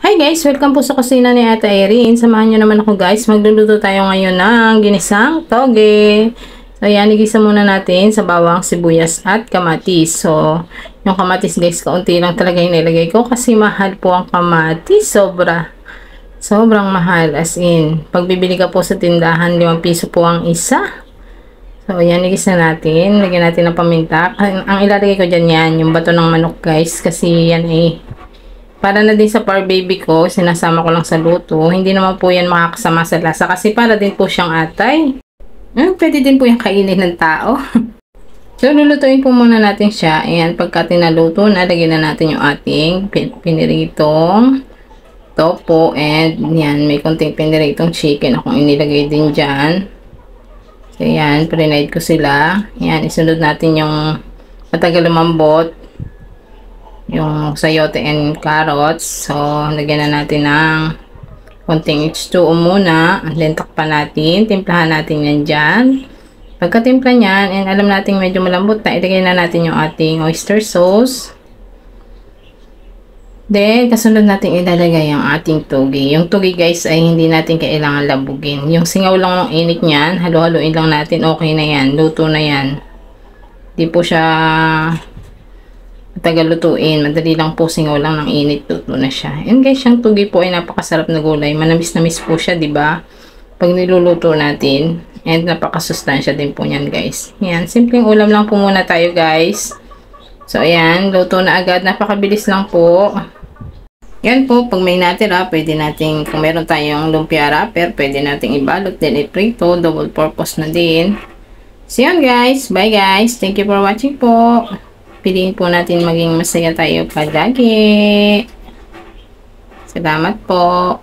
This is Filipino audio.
Hi guys! Welcome po sa kusina ni Ate Irene. Samahan nyo naman ako guys. Magluluto tayo ngayon ng ginisang toge. So yan, igisa muna natin sa bawang, sibuyas at kamatis. So, yung kamatis guys, kaunti lang talaga yung nilagay ko kasi mahal po ang kamatis. Sobrang mahal. As in, pag bibili ka po sa tindahan, 5 piso po ang isa. So, yan, igisa natin. Lagyan natin ng paminta. Ang ilalagay ko dyan yan, yung bato ng manok guys. Kasi yan para na din sa par baby ko, sinasama ko lang sa luto. Hindi naman po yan makakasama sa lasa kasi para din po siyang atay. Pwede din po yung kainin ng tao. So, lulutuin po muna natin siya. Ayan, pagka tinaluto na, lagyan na natin yung ating piniritong topo. And yan, may konting piniritong chicken akong inilagay din dyan. So, yan, pre-night ko sila. Yan, isunod natin yung matagal lumambot. Yung sayote and carrots. So, lagyan na natin ng konting H2O muna. And then, takpan natin. Timplahan natin yan dyan. Pagkatimpla nyan, and alam natin medyo malambot na, ilagay na natin yung ating oyster sauce. Then, kasunod natin ilalagay yung ating toge. Yung toge guys ay hindi natin kailangan labugin. Yung singaw lang ng init nyan, halo-haloin lang natin, okay na yan. Luto na yan. Di po siya tagal lutuin, madali lang po, singaw lang ng init, luto na siya. And guys, yung tugi po ay napakasarap na gulay, manamis-namis po siya, di ba? Pag niluluto natin, and napakasustansya din po niyan guys. Yan, simpleng ulam lang po muna tayo guys. So ayan, luto na agad, napakabilis lang po. Yan po, pag may natira, pwede nating, kung meron tayong lumpia wrapper, pwede nating ibalot din, iprito, double purpose na din. So yan guys, bye guys, thank you for watching po. Piliin po natin maging masaya tayo palagi. Salamat po.